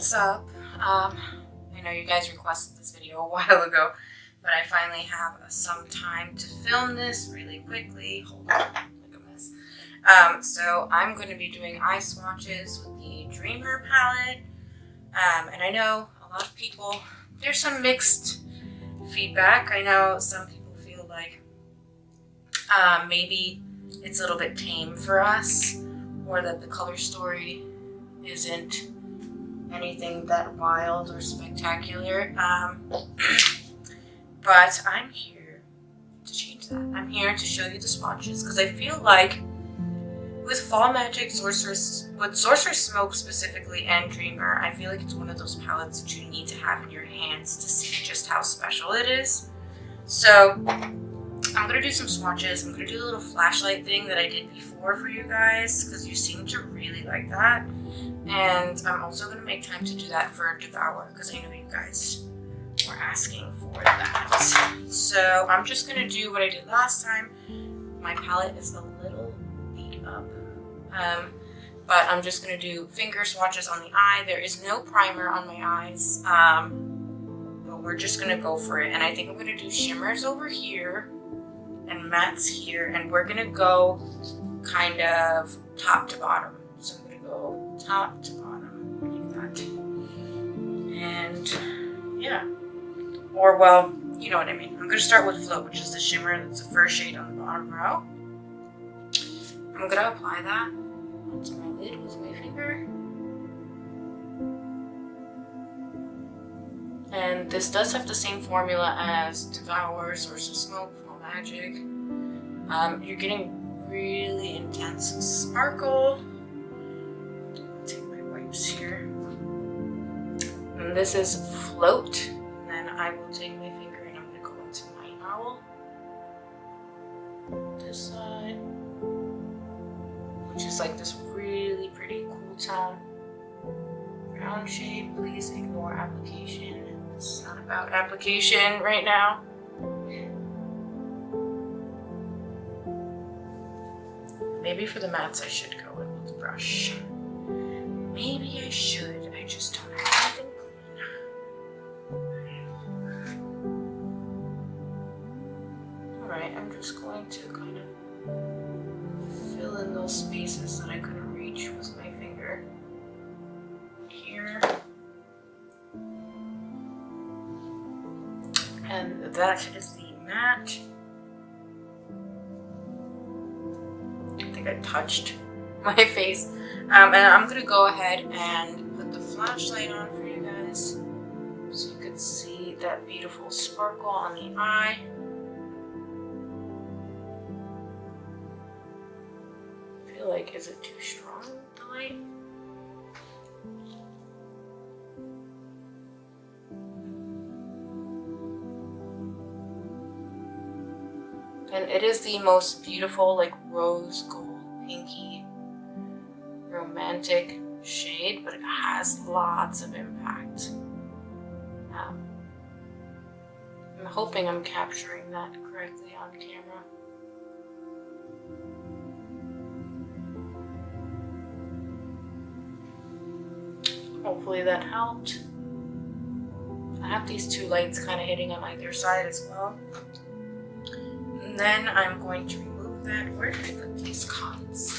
what's up? I know you guys requested this video a while ago, but I finally have some time to film this really quickly. Hold on, look at this. So I'm going to be doing eye swatches with the Dreamer palette. And I know a lot of people, there's some mixed feedback. I know some people feel like maybe it's a little bit tame for us, or that the color story isn't anything that wild or spectacular. But I'm here to change that. I'm here to show you the swatches because I feel like with Fall Magic, Sorceress Smoke specifically, and Dreamer, I feel like it's one of those palettes that you need to have in your hands to see just how special it is. So I'm going to do some swatches. I'm going to do the little flashlight thing that I did before for you guys because you seem to really like that. And I'm also going to make time to do that for Devour because I know you guys were asking for that. So I'm just going to do what I did last time. My palette is a little beat up. But I'm just going to do finger swatches on the eye. There is no primer on my eyes. But we're just going to go for it. And I think I'm going to do shimmers over here and mattes here. And we're going to go kind of top to bottom. So I'm going to go top to bottom like that. And yeah. Or well, you know what I mean. I'm going to start with Float, which is the shimmer. That's the first shade on the bottom row. I'm going to apply that onto my lid with my finger. And this does have the same formula as Devour, Source of Smoke, Fall Magic. You're getting really intense sparkle. Take my wipes here. And this is Float. And then I will take my finger and I'm going to go into Night Owl. This side. Which is like this really pretty cool tone. Brown shade, please ignore application. This is not about application right now. Maybe for the mattes I should go in with the brush. Maybe I should, I just don't have anything clean. Alright, I'm just going to kind of fill in those spaces that I couldn't reach with my finger. Here. And that is the matte. I think I touched my face. And I'm going to go ahead and put the flashlight on for you guys so you can see that beautiful sparkle on the eye. Like, is it too strong, the light? And it is the most beautiful, like, rose gold, pinky, romantic shade, but it has lots of impact. I'm hoping I'm capturing that correctly on camera. Hopefully that helped. I have these two lights kind of hitting on either side as well. And then I'm going to remove that. Where did I put these cottons?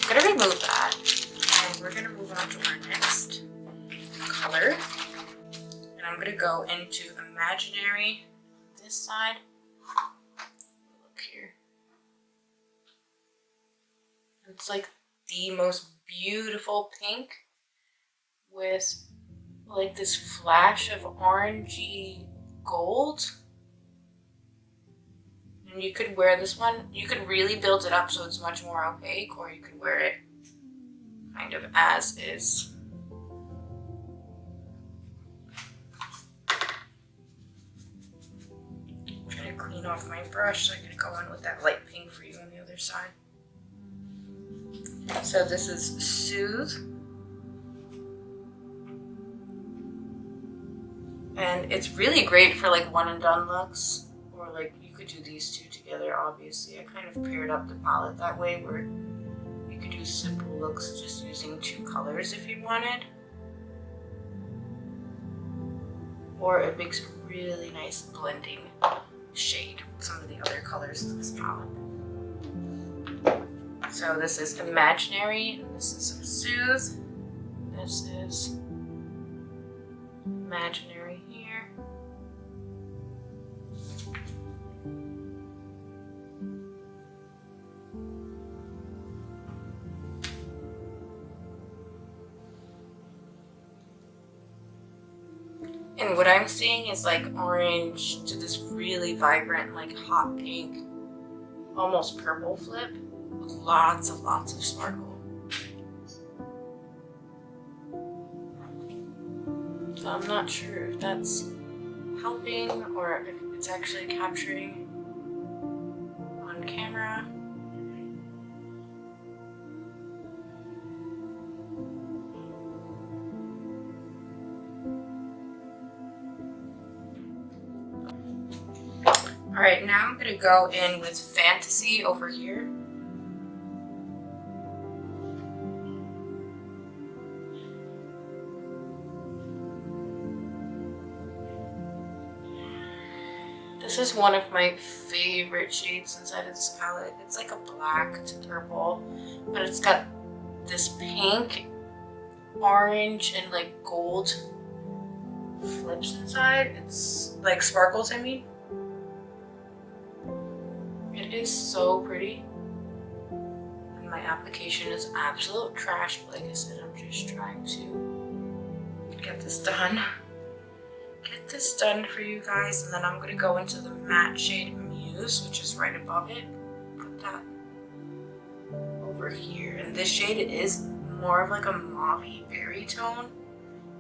I'm going to remove that. And we're going to move on to our next color. And I'm going to go into Imaginary this side. Look here. It's like the most beautiful pink with like this flash of orangey gold. And you could wear this one, you could really build it up so it's much more opaque, or you could wear it kind of as is. I'm trying to clean off my brush so I can go in with that light pink for you on the other side. So this is Soothe. And it's really great for like one and done looks, or like you could do these two together, obviously. I kind of paired up the palette that way where you could do simple looks just using two colors if you wanted. or it makes a really nice blending shade with some of the other colors in this palette. So this is Imaginary, and this is Soothe. This is Imaginary here. And what I'm seeing is like orange to this really vibrant, like hot pink, almost purple flip with lots of sparkle. So I'm not sure if that's helping or if it's actually capturing on camera. Alright, now I'm going to go in with Fantasy over here. This is one of my favorite shades inside of this palette. It's like a black to purple, but it's got this pink, orange, and like gold flips inside. It's like sparkles, I mean. It is so pretty. And my application is absolute trash, but like I said, I'm just trying to get this done. Get this done for you guys, and then I'm going to go into the matte shade Muse, which is right above it. Put that over here. And this shade, it is more of like a mauve-y berry tone.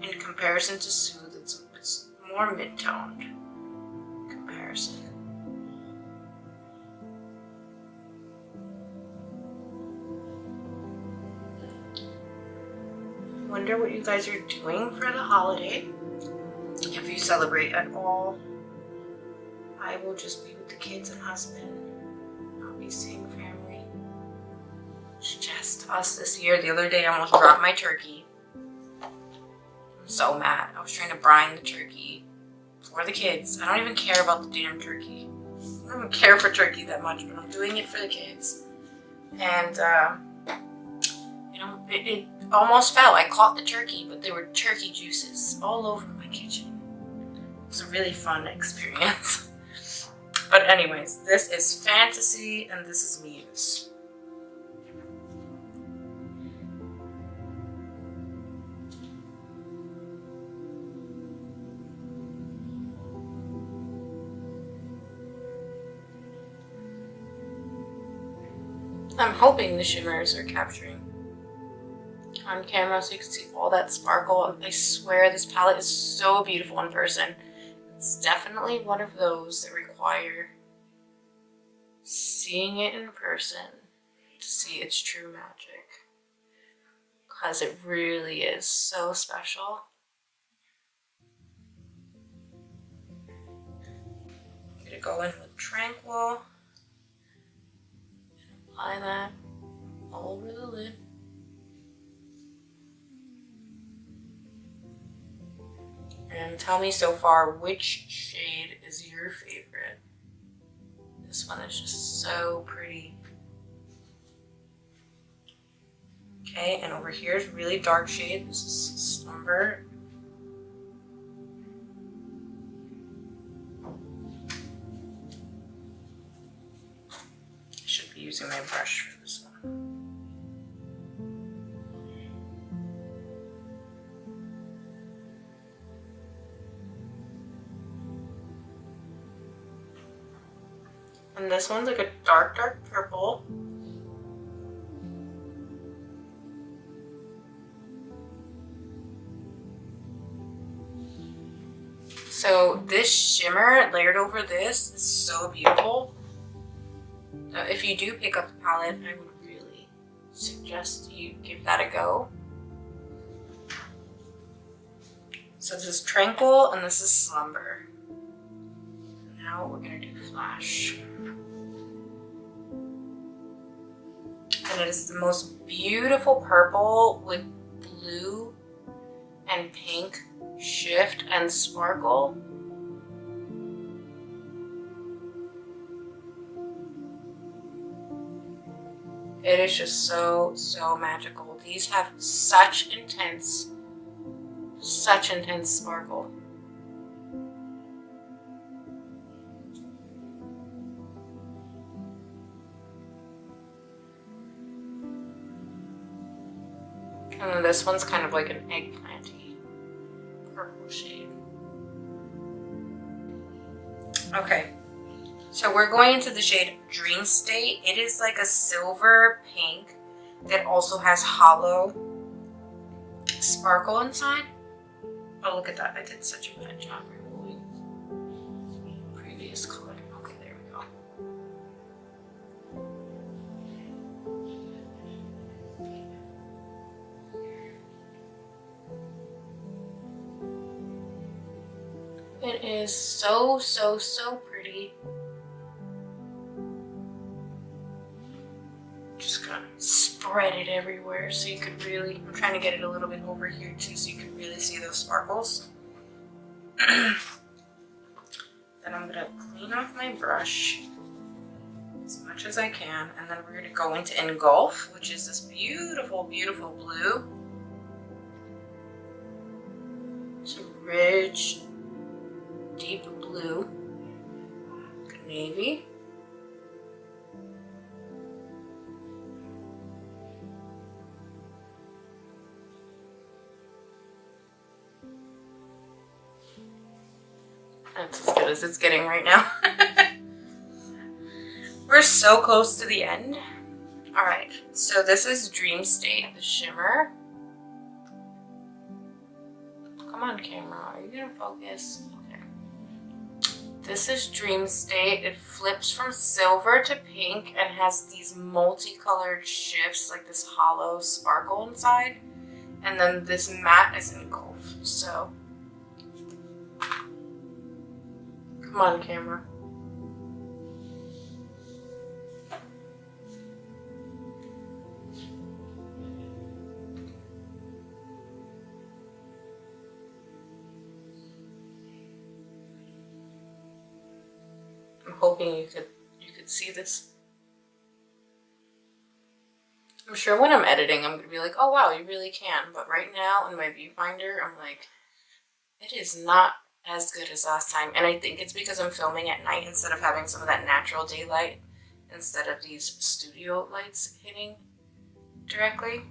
In comparison to Soothe, it's more mid-toned comparison. Wonder what you guys are doing for the holiday. If you celebrate at all. I will just be with the kids and husband. I'll be seeing family. It's just us this year. The other day I almost dropped my turkey. I'm so mad. I was trying to brine the turkey for the kids. I don't even care about the damn turkey. I don't even care for turkey that much, but I'm doing it for the kids. And, you know, it almost fell. I caught the turkey, but there were turkey juices all over my kitchen. It was a really fun experience. But anyways, this is Fantasy and this is Muse. I'm hoping the shimmers are capturing on camera so you can see all that sparkle. I swear this palette is so beautiful in person. It's definitely one of those that require seeing it in person to see its true magic, because it really is so special. I'm going to go in with Tranquil and apply that all over the lid. And tell me so far which shade is your favorite. This one is just so pretty. Okay, and over here is really dark shade. This is Slumber. I should be using my brush for this one. And this one's like a dark purple. So this shimmer layered over this is so beautiful. If you do pick up the palette, I would really suggest you give that a go. So this is Tranquil and this is Slumber. Now we're gonna do Flash. And it is the most beautiful purple with blue and pink shift and sparkle. It is just so magical. These have such intense sparkle. And then this one's kind of like an eggplanty purple shade. Okay, so we're going into the shade Dream State. It is like a silver pink that also has hollow sparkle inside. Oh, look at that. I did such a bad job removing previous color. Okay, there we go. It is so pretty. Just gonna spread it everywhere so you could really, I'm trying to get it a little bit over here too so you can really see those sparkles. Then I'm gonna clean off my brush as much as I can, and then we're gonna go into Engulf, which is this beautiful blue. It's a rich, deep blue, navy. That's as good as it's getting right now. We're so close to the end. All right, so this is Dream State, the shimmer. Come on, camera, are you gonna focus? Okay. This is Dream State. It flips from silver to pink and has these multicolored shifts, like this hollow sparkle inside. And then this matte is Engulf, so. Come on, camera. I'm hoping you could see this. I'm sure when I'm editing, I'm gonna be like, oh wow, you really can. But right now in my viewfinder, I'm like, it is not as good as last time. And I think it's because I'm filming at night instead of having some of that natural daylight instead of these studio lights hitting directly.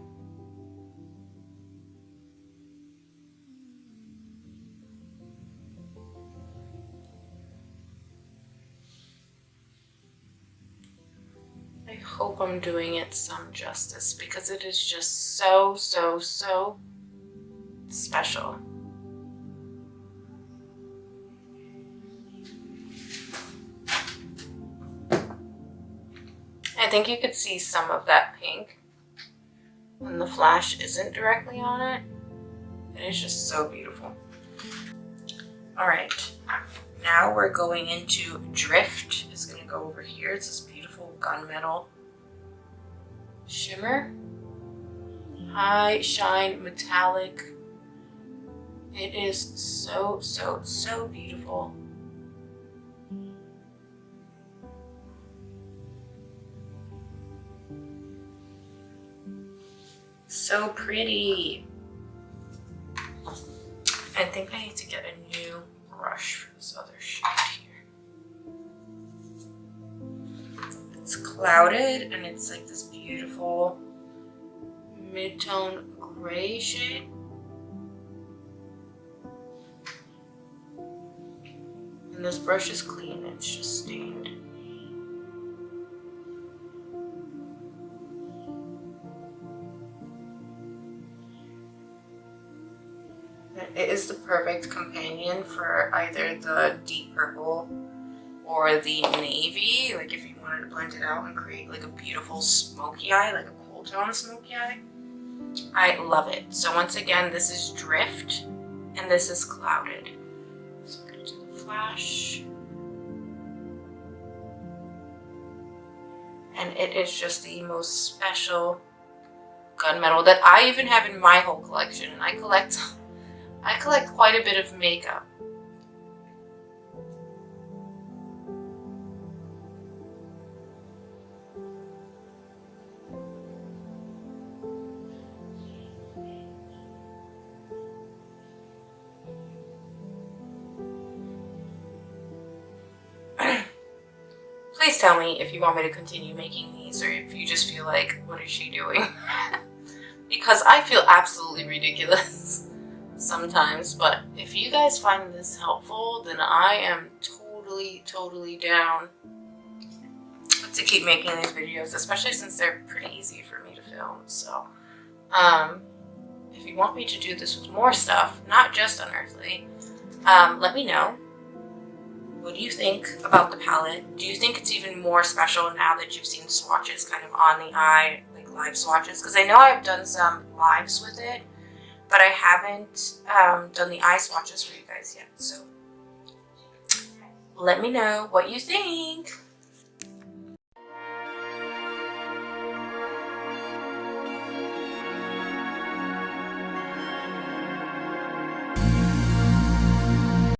I hope I'm doing it some justice because it is just so special. I think you could see some of that pink when the flash isn't directly on it. It is just so beautiful. All right, now we're going into Drift. It's gonna go over here. It's this beautiful gunmetal shimmer. High shine metallic. It is so beautiful. So pretty. I think I need to get a new brush for this other shade here. It's clouded and it's like this beautiful mid-tone gray shade. And this brush is clean, it's just stained. It is the perfect companion for either the deep purple or the navy. Like if you wanted to blend it out and create like a beautiful smoky eye, like a cool tone smoky eye. I love it. So once again, this is Drift and this is Clouded. So we're gonna do the flash. And it is just the most special gunmetal that I even have in my whole collection. And I collect I collect quite a bit of makeup. Please tell me if you want me to continue making these or if you just feel like, what is she doing? Because I feel absolutely ridiculous sometimes, but if you guys find this helpful, then I am totally down to keep making these videos, especially since they're pretty easy for me to film. So, if you want me to do this with more stuff, not just Unearthly, let me know. What do you think about the palette? Do you think it's even more special now that you've seen swatches kind of on the eye, like live swatches? Because I know I've done some lives with it, but I haven't done the eye swatches for you guys yet. So let me know what you think.